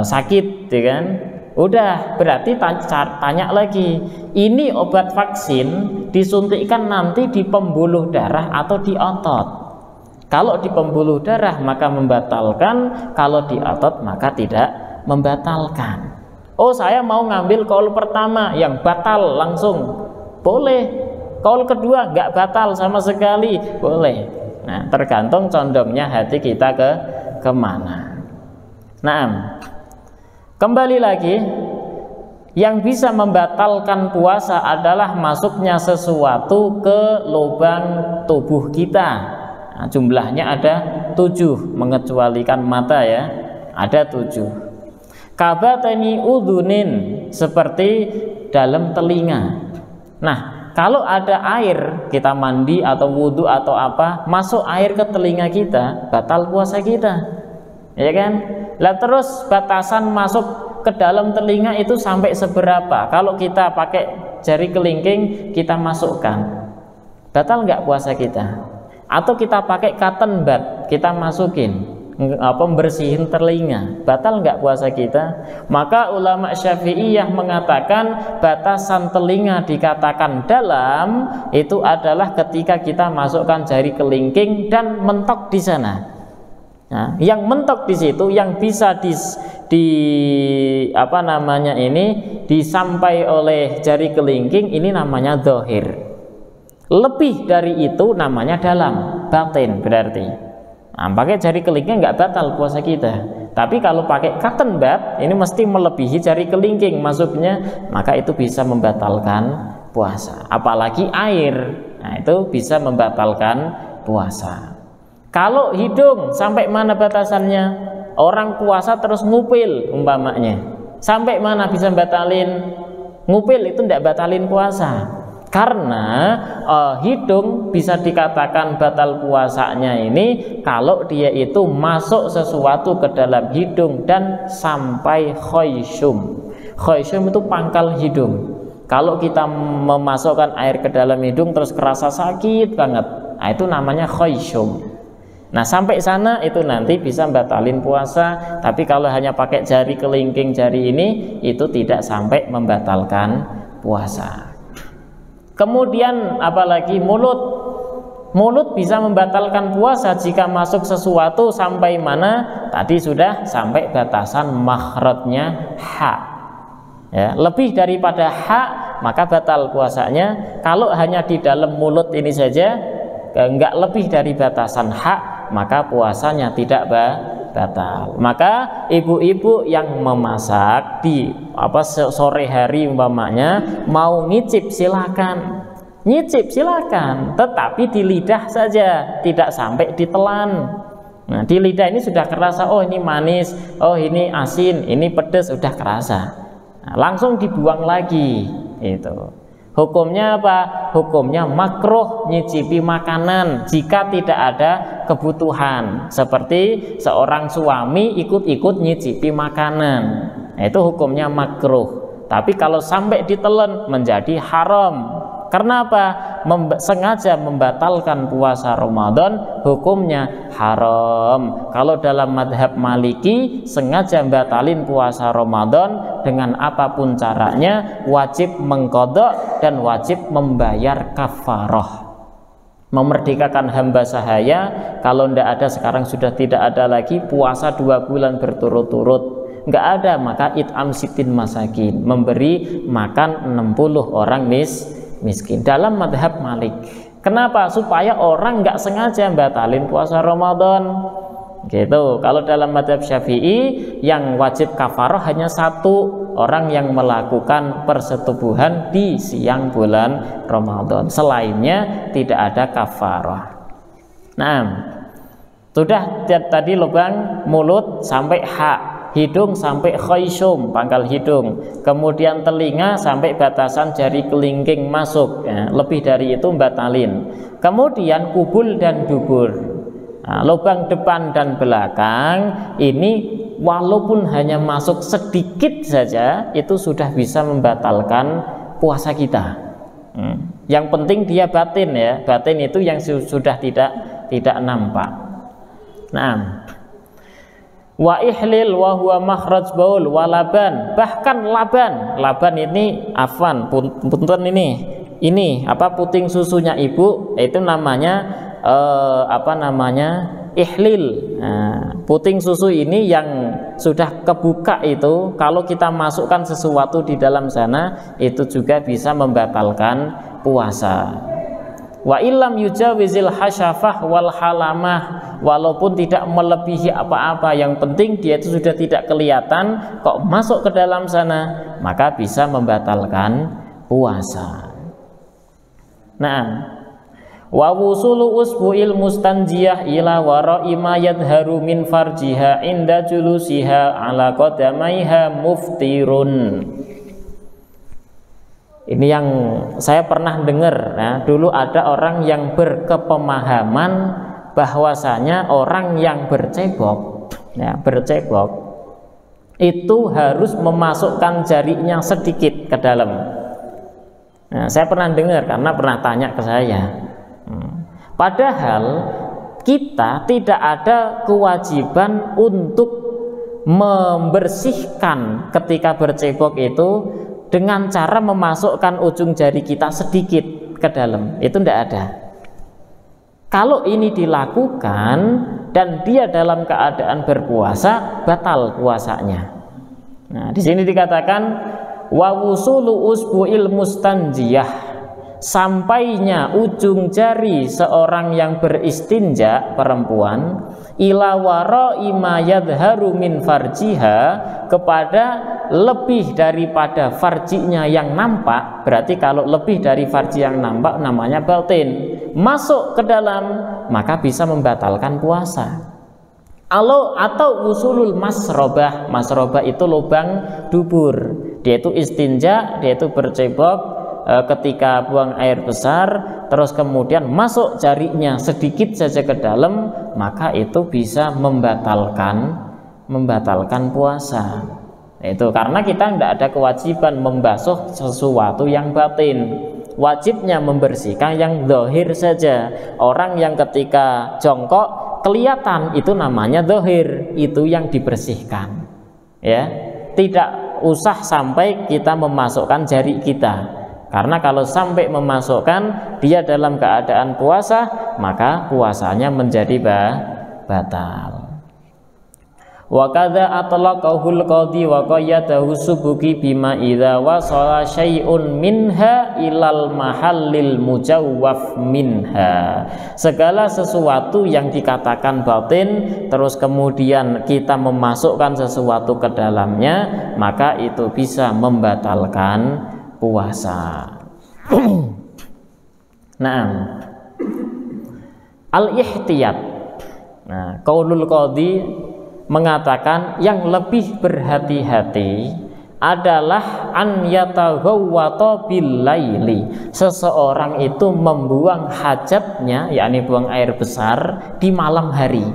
[SPEAKER 1] sakit, ya kan? Udah, berarti tanya lagi, ini obat vaksin disuntikkan nanti di pembuluh darah atau di otot? Kalau di pembuluh darah maka membatalkan, kalau di otot maka tidak membatalkan. Oh, saya mau ngambil kaul pertama yang batal langsung, boleh. Kaul kedua nggak batal sama sekali, boleh. Nah, tergantung condongnya hati kita kemana. Nah, kembali lagi, yang bisa membatalkan puasa adalah masuknya sesuatu ke lubang tubuh kita. Nah, jumlahnya ada 7, mengecualikan mata ya, ada 7. Kabatani udhunin, seperti dalam telinga. Nah, kalau ada air, kita mandi atau wudhu atau apa, masuk air ke telinga kita, batal puasa kita, ya kan? Lah terus batasan masuk ke dalam telinga itu sampai seberapa? Kalau kita pakai jari kelingking kita masukkan, batal nggak puasa kita? Atau kita pakai cotton bud kita masukin, bersihin telinga, batal nggak puasa kita? Maka ulama Syafi'iyah mengatakan batasan telinga dikatakan dalam itu adalah ketika kita masukkan jari kelingking dan mentok di sana. Nah, yang mentok di situ, yang bisa disampai oleh jari kelingking, ini namanya dzahir. Lebih dari itu namanya dalam, batin berarti. Nah, pakai jari kelingking nggak batal puasa kita. Tapi kalau pakai cotton bud, ini mesti melebihi jari kelingking masuknya, maka itu bisa membatalkan puasa. Apalagi air, nah itu bisa membatalkan puasa. Kalau hidung, sampai mana batasannya? Orang puasa terus ngupil umpamanya, sampai mana bisa batalin? Ngupil itu tidak batalin puasa. Karena hidung bisa dikatakan batal puasanya ini kalau dia itu masuk sesuatu ke dalam hidung dan sampai khayshum. Khayshum itu pangkal hidung. Kalau kita memasukkan air ke dalam hidung terus kerasa sakit banget, nah itu namanya khayshum. Nah sampai sana itu nanti bisa batalin puasa. Tapi kalau hanya pakai jari kelingking jari ini, itu tidak sampai membatalkan puasa. Kemudian apalagi mulut bisa membatalkan puasa jika masuk sesuatu sampai mana? Tadi sudah sampai batasan makhrajnya ha. Ya, lebih daripada ha maka batal puasanya. Kalau hanya di dalam mulut ini saja enggak lebih dari batasan ha, maka puasanya tidak batal. Maka ibu-ibu yang memasak di sore hari umpamanya mau nyicip silakan, tetapi di lidah saja, tidak sampai ditelan. Nah di lidah ini sudah kerasa, oh ini manis, oh ini asin, ini pedas, sudah kerasa. Nah, langsung dibuang lagi. Itu hukumnya apa? Hukumnya makruh nyicipi makanan jika tidak ada kebutuhan, seperti seorang suami ikut-ikut nyicipi makanan. Nah, itu hukumnya makruh. Tapi kalau sampai ditelan menjadi haram. Karena apa? Sengaja membatalkan puasa Ramadan, hukumnya haram. Kalau dalam madhab Maliki, sengaja membatalin puasa Ramadan dengan apapun caranya, wajib mengqadha dan wajib membayar kafarah. Memerdekakan hamba sahaya, kalau tidak ada sekarang sudah tidak ada lagi, puasa 2 bulan berturut-turut. Nggak ada, maka it'am sitin masakin, memberi makan 60 orang miskin dalam madhab Malik. Kenapa? Supaya orang nggak sengaja batalin puasa Ramadan gitu. Kalau dalam madhab Syafi'i yang wajib kafarah hanya 1 orang yang melakukan persetubuhan di siang bulan Ramadan, selainnya tidak ada kafarah. Nah sudah tadi lubang mulut sampai ha, hidung sampai khayshum pangkal hidung, kemudian telinga sampai batasan jari kelingking masuk, ya, lebih dari itu batalin. Kemudian kubul dan dubur, nah, lubang depan dan belakang ini walaupun hanya masuk sedikit saja itu sudah bisa membatalkan puasa kita. Yang penting dia batin, ya, batin itu yang sudah tidak nampak. Nah, wa ihlil wa huwa makhraj baul wa laban, bahkan laban ini punten ini puting susunya ibu, itu namanya ihlil. Nah, puting susu ini yang sudah kebuka itu kalau kita masukkan sesuatu di dalam sana itu juga bisa membatalkan puasa. Wa illam yujawizil hasyafah wal halamah, walaupun tidak melebihi apa-apa, yang penting dia itu sudah tidak kelihatan kok masuk ke dalam sana, maka bisa membatalkan puasa. Nah, wa wusulu usbu'il mustanjiyah ila wara'i ma yadharu min farjiha inda julusiha ala qadamaiha muftirun. Ini yang saya pernah dengar, ya, dulu ada orang yang berkepemahaman bahwasanya orang yang bercebok itu harus memasukkan jarinya sedikit ke dalam. Nah, saya pernah dengar karena pernah tanya ke saya. Padahal kita tidak ada kewajiban untuk membersihkan ketika bercebok itu dengan cara memasukkan ujung jari kita sedikit ke dalam, itu tidak ada. Kalau ini dilakukan dan dia dalam keadaan berpuasa, batal puasanya. Nah, di sini dikatakan wa wusulu usbu'il mustanjiyah, sampainya ujung jari seorang yang beristinja perempuan ila wara'i ma yadharu min farjiha, kepada lebih daripada farjinya yang nampak. Berarti kalau lebih dari farji yang nampak namanya batin, masuk ke dalam maka bisa membatalkan puasa. Atau usulul masrobah itu lubang dubur, dia itu istinja, dia itu bercebok ketika buang air besar terus kemudian masuk jarinya sedikit saja ke dalam, maka itu bisa membatalkan puasa. Itu karena kita tidak ada kewajiban membasuh sesuatu yang batin, wajibnya membersihkan yang zahir saja. Orang yang ketika jongkok kelihatan itu namanya zahir, itu yang dibersihkan, ya. Tidak usah sampai kita memasukkan jari kita, karena kalau sampai memasukkan dia dalam keadaan puasa, maka puasanya menjadi batal. Wa kadza atlaqahul qadhi wa qayyadahu subuki bima idza wasala syai'un minha ilal mahallil mujawwaf minha. Segala sesuatu yang dikatakan batin terus kemudian kita memasukkan sesuatu ke dalamnya, maka itu bisa membatalkan puasa. Nah, al-ihtiyat. Nah, qaulul qadhi mengatakan yang lebih berhati-hati adalah an yataghawwata bil laili. Seseorang itu membuang hajatnya, yakni buang air besar di malam hari.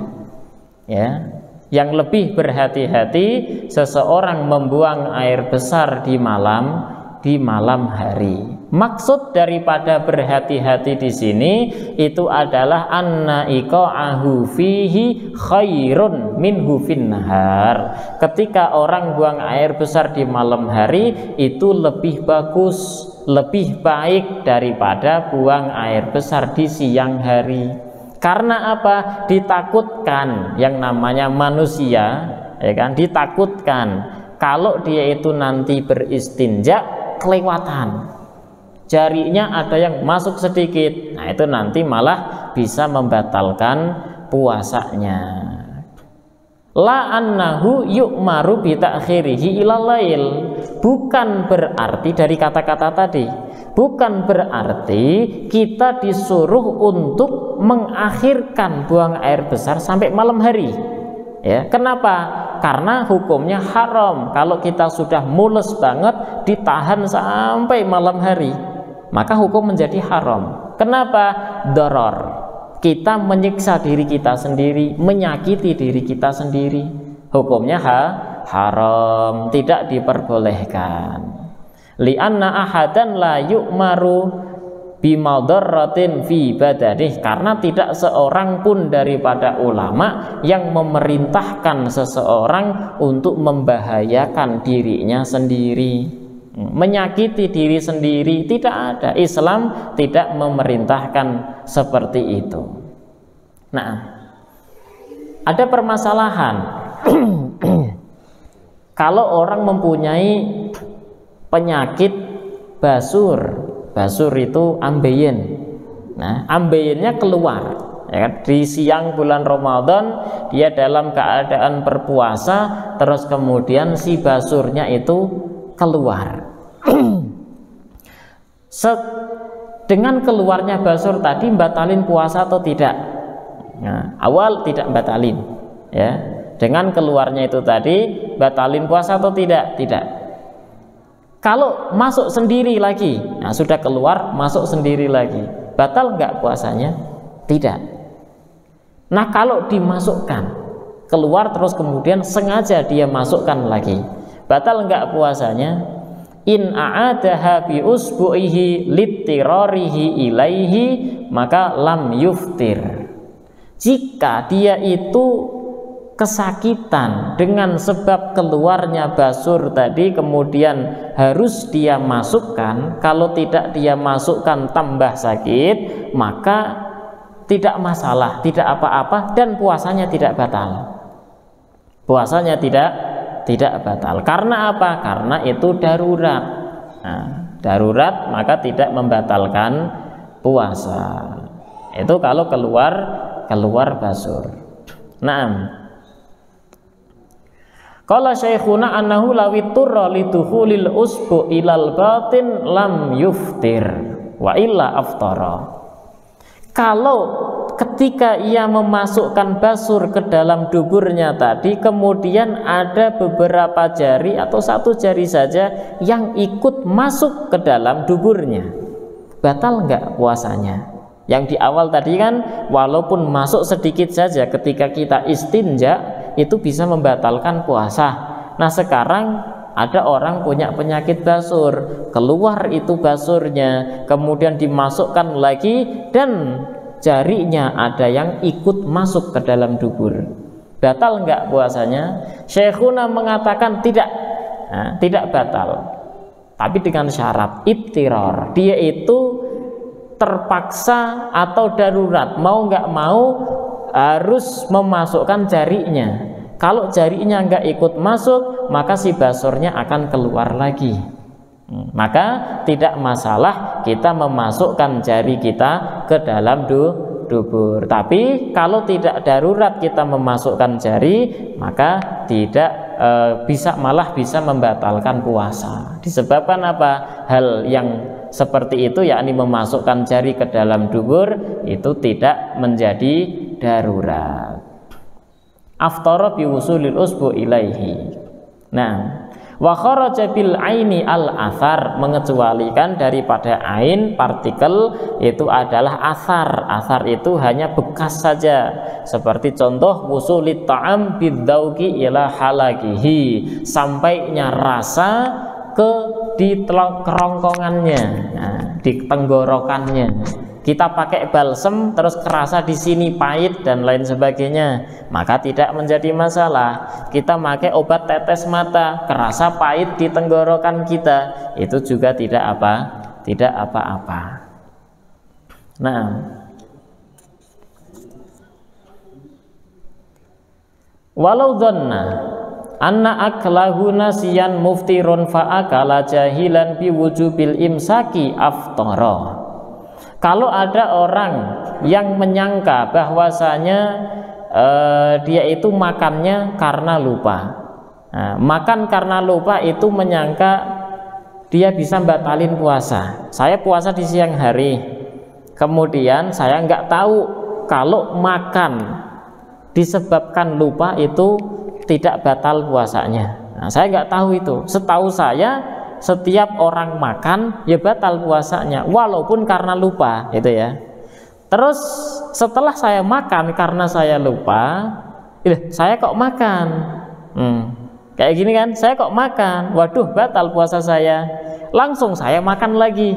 [SPEAKER 1] Ya. Yang lebih berhati-hati seseorang membuang air besar di malam hari. Maksud daripada berhati-hati di sini itu adalah anna iqa'ahu fihi khairun minhu finnahar. Ketika orang buang air besar di malam hari itu lebih bagus, lebih baik daripada buang air besar di siang hari. Karena apa? Ditakutkan yang namanya manusia, ya kan? Ditakutkan kalau dia itu nanti beristinja kelewatan, jarinya ada yang masuk sedikit, nah itu nanti malah bisa membatalkan puasanya. La annahu yu'maru bi ta'khirihi ilal lail. Bukan berarti dari kata-kata tadi, bukan berarti kita disuruh untuk mengakhirkan buang air besar sampai malam hari. Ya, kenapa? Karena hukumnya haram. Kalau kita sudah mules banget ditahan sampai malam hari, maka hukum menjadi haram. Kenapa? Doror. Kita menyiksa diri kita sendiri, menyakiti diri kita sendiri. Hukumnya haram, tidak diperbolehkan. Li'anna ahadan la yu'maru bimadarratin fi badanih, karena tidak seorang pun daripada ulama yang memerintahkan seseorang untuk membahayakan dirinya sendiri, menyakiti diri sendiri. Tidak ada, Islam tidak memerintahkan seperti itu. Nah, ada permasalahan kalau orang mempunyai penyakit basur. Basur itu ambeien. Nah, ambeiennya keluar, ya kan? Di siang bulan Ramadan dia dalam keadaan berpuasa, terus kemudian si basurnya itu keluar. Dengan keluarnya basur tadi batalin puasa atau tidak? Nah, awal tidak batalin, ya. Dengan keluarnya itu tadi batalin puasa atau tidak? Tidak. Kalau masuk sendiri lagi, nah sudah keluar masuk sendiri lagi, batal nggak puasanya? Tidak. Nah, kalau dimasukkan keluar terus kemudian sengaja dia masukkan lagi, batal nggak puasanya? In a'adaha bi usbu'ihi littirarihi ilaihi, maka lam yuftir. Jika dia itu kesakitan dengan sebab keluarnya basur tadi, kemudian harus dia masukkan, kalau tidak dia masukkan tambah sakit, maka tidak masalah, tidak apa-apa, dan puasanya tidak batal. Puasanya tidak batal. Karena apa? Karena itu darurat. Nah, darurat maka tidak membatalkan puasa. Itu kalau keluar basur. Naam. Qala syekhuna annahu lawitturra lidukhulil usbu ilal batin lam yuftir wa illa aftara. Kalau ketika ia memasukkan basur ke dalam duburnya tadi, kemudian ada beberapa jari atau satu jari saja yang ikut masuk ke dalam duburnya, batal nggak puasanya? Yang di awal tadi kan walaupun masuk sedikit saja ketika kita istinja itu bisa membatalkan puasa. Nah sekarang ada orang punya penyakit basur, keluar itu basurnya, kemudian dimasukkan lagi dan jarinya ada yang ikut masuk ke dalam dubur, batal nggak puasanya? Syekhuna mengatakan tidak, tidak batal, tapi dengan syarat ittirar, dia itu terpaksa atau darurat, mau nggak mau harus memasukkan jarinya. Kalau jarinya nggak ikut masuk, maka si basurnya akan keluar lagi. Maka tidak masalah kita memasukkan jari kita ke dalam dubur. Tapi kalau tidak darurat kita memasukkan jari, maka tidak malah bisa membatalkan puasa. Disebabkan apa? Hal yang seperti itu, yakni memasukkan jari ke dalam dubur, itu tidak menjadi darurat. Aftara bi wusulil usbu ilaihi. Nah, wa kharaja bil aini al athar, mengecualikan daripada ain partikel itu adalah athar. Athar itu hanya bekas saja, seperti contoh wusulit ta'am bidzauqi ila halakihi, sampainya rasa di kerongkongannya, di tenggorokannya. Kita pakai balsem terus kerasa di sini pahit dan lain sebagainya, maka tidak menjadi masalah. Kita pakai obat tetes mata, kerasa pahit di tenggorokan kita, itu juga tidak apa-apa. Nah, walau dhanna anna aklahu nasiyan muftirun fa'akala jahilan biwujubil imsaki aftara. Kalau ada orang yang menyangka bahwasanya dia itu makannya karena lupa, makan karena lupa itu menyangka dia bisa batalin puasa. Saya puasa di siang hari, kemudian saya nggak tahu kalau makan disebabkan lupa itu tidak batal puasanya. Nah, saya nggak tahu itu. Setahu saya setiap orang makan ya batal puasanya walaupun karena lupa, itu ya. Terus setelah saya makan karena saya lupa, saya kok makan, kayak gini kan, saya kok makan, waduh batal puasa saya. Langsung saya makan lagi.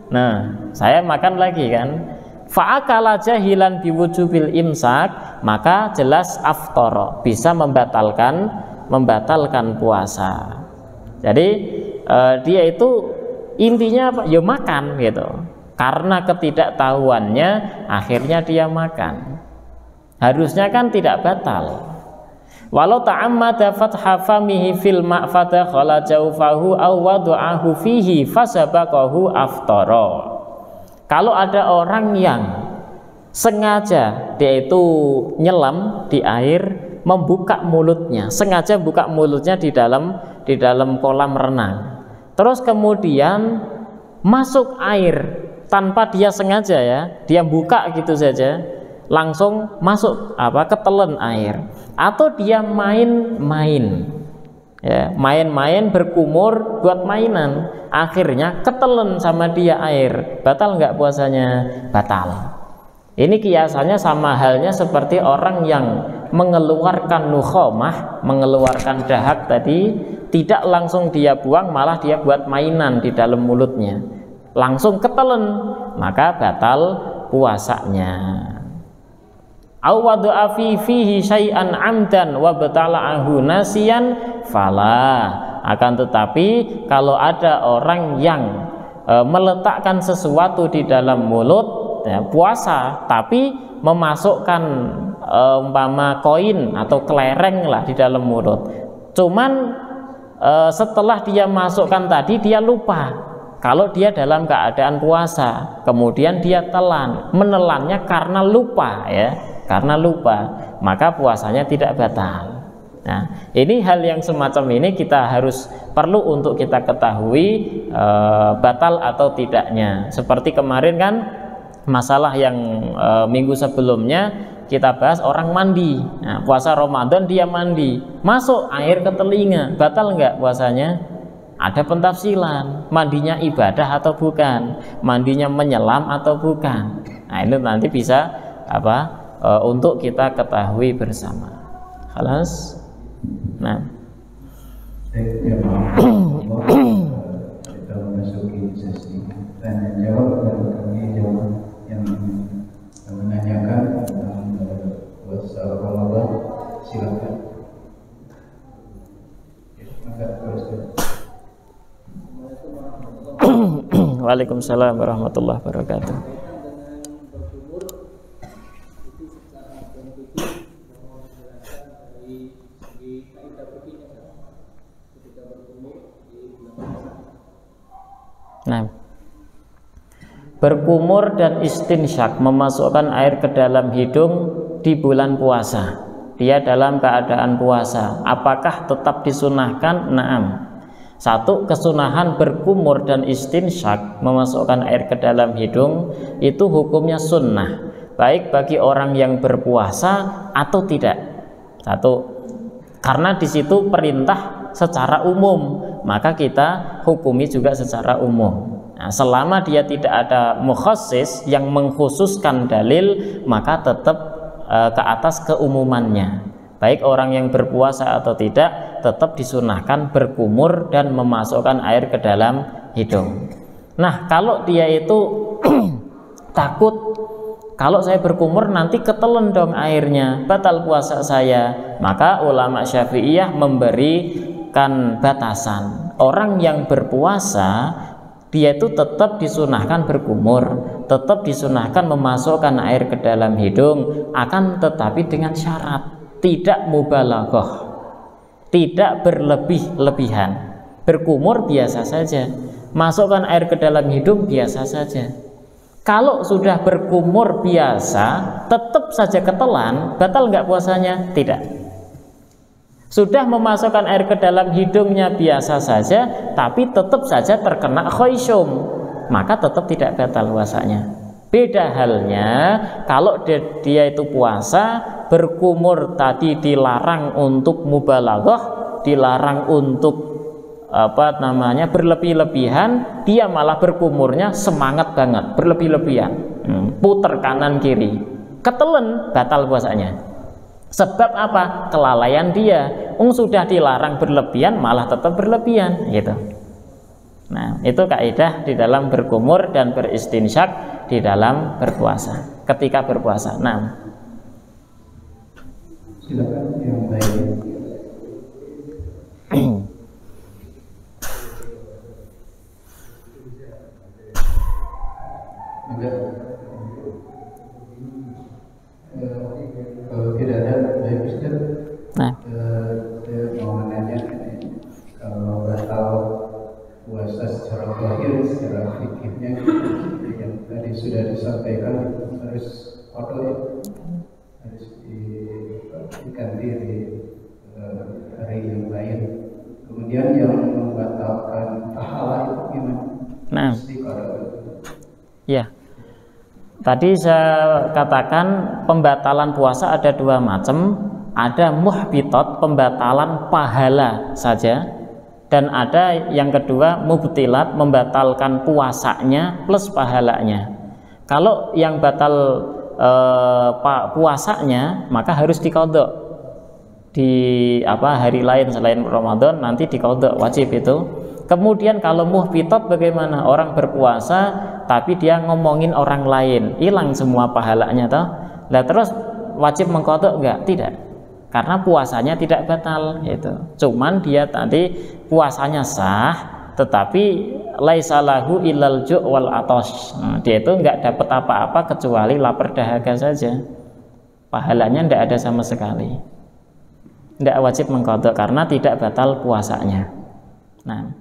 [SPEAKER 1] Nah, saya makan lagi kan. Fa'akala jahilan biwujubil imsak, maka jelas aftara, bisa membatalkan puasa. Jadi dia itu intinya apa? Ya makan gitu. Karena ketidaktahuannya akhirnya dia makan. Harusnya kan tidak batal. Walau ta'ammada fatha famihi fil ma'fada khala jawfahu aw wada'ahu fihi fasabaqahu aftara. Kalau ada orang yang sengaja dia itu nyelam di air, membuka mulutnya, sengaja buka mulutnya di dalam kolam renang, terus kemudian masuk air tanpa dia sengaja, ya, dia buka gitu saja, langsung masuk ketelan air, atau dia main-main, ya, main-main berkumur buat mainan, akhirnya ketelan sama dia air, batal nggak puasanya? Batal. Ini kiasannya sama halnya seperti orang yang mengeluarkan nukhamah, mengeluarkan dahak tadi, tidak langsung dia buang, malah dia buat mainan di dalam mulutnya, langsung ketelan, maka batal puasanya. Aw wada'a fihi syai'an 'amdan wa batala'ahu nasiyan fala. Akan tetapi kalau ada orang yang meletakkan sesuatu di dalam mulut, ya, puasa, tapi memasukkan umpama koin atau kelereng lah di dalam mulut, cuman setelah dia masukkan tadi dia lupa kalau dia dalam keadaan puasa, kemudian dia menelannya karena lupa, ya, karena lupa, maka puasanya tidak batal. Nah, ini hal yang semacam ini kita harus perlu untuk kita ketahui batal atau tidaknya. Seperti kemarin kan masalah yang minggu sebelumnya kita bahas orang mandi. Nah, puasa Ramadan dia mandi, masuk air ke telinga, batal nggak puasanya? Ada pentafsilan, mandinya ibadah atau bukan, mandinya menyelam atau bukan. Nah, itu nanti bisa untuk kita ketahui bersama. Halas. Nah,
[SPEAKER 2] kita memasuki sesi tanya jawab dan kami jawab yang menanyakan tentang puasa Ramadan. Silakan.
[SPEAKER 1] Waalaikumsalam warahmatullahi wabarakatuh. Nah, berkumur dan istinsyak, memasukkan air ke dalam hidung di bulan puasa. Dia dalam keadaan puasa, apakah tetap disunahkan? Naam. Satu, kesunahan berkumur dan istinsyak, memasukkan air ke dalam hidung, itu hukumnya sunnah, baik bagi orang yang berpuasa atau tidak. Satu, karena di situ perintah secara umum, maka kita hukumi juga secara umum. Nah, selama dia tidak ada mukhassis yang mengkhususkan dalil, maka tetap ke atas keumumannya. Baik orang yang berpuasa atau tidak, tetap disunahkan berkumur dan memasukkan air ke dalam hidung. Nah, kalau dia itu takut, kalau saya berkumur nanti ketelen dong airnya, batal puasa saya, maka ulama Syafi'iyah memberikan batasan. Orang yang berpuasa, dia itu tetap disunahkan berkumur, tetap disunahkan memasukkan air ke dalam hidung, akan tetapi dengan syarat tidak mubalaghah, tidak berlebih-lebihan. Berkumur biasa saja, masukkan air ke dalam hidung biasa saja. Kalau sudah berkumur biasa, tetap saja ketelan, batal nggak puasanya? Tidak. Sudah memasukkan air ke dalam hidungnya biasa saja, tapi tetap saja terkena khaysyum, maka tetap tidak batal puasanya. Beda halnya kalau dia itu puasa, berkumur tadi dilarang untuk mubalaghah, dilarang untuk berlebih-lebihan, dia malah berkumurnya semangat banget, berlebih-lebihan, puter kanan kiri, ketelen, batal puasanya. Sebab apa? Kelalaian dia. Sudah dilarang berlebihan, malah tetap berlebihan, gitu. Nah, itu kaidah di dalam berkumur dan beristinsyak di dalam berpuasa, ketika berpuasa. Nah,
[SPEAKER 2] silakan yang lain. Kalau tidak ada, baik Ustaz.
[SPEAKER 1] nah,
[SPEAKER 2] Saya mau menanya, kalau batal puasa secara zahir, secara fikihnya yang tadi sudah disampaikan harus harus diganti di hari yang lain. Kemudian yang membatalkan pahala itu gimana?
[SPEAKER 1] nah, ya. Tadi saya katakan pembatalan puasa ada dua macam, ada muhbitat, pembatalan pahala saja, dan ada yang kedua mubtilat, membatalkan puasanya plus pahalanya. Kalau yang batal puasanya, maka harus diqadha di hari lain selain Ramadan, nanti diqadha, wajib itu. Kemudian kalau muhbitat bagaimana? Orang berpuasa tapi dia ngomongin orang lain, hilang semua pahalanya toh. Lah terus wajib mengqadha enggak? Tidak. Karena puasanya tidak batal itu. Cuman dia tadi puasanya sah, tetapi laisa lahu illal ju' wal atash. Nah, dia itu enggak dapat apa-apa kecuali lapar dahaga saja. Pahalanya enggak ada sama sekali. Enggak wajib mengqadha karena tidak batal puasanya. Nah,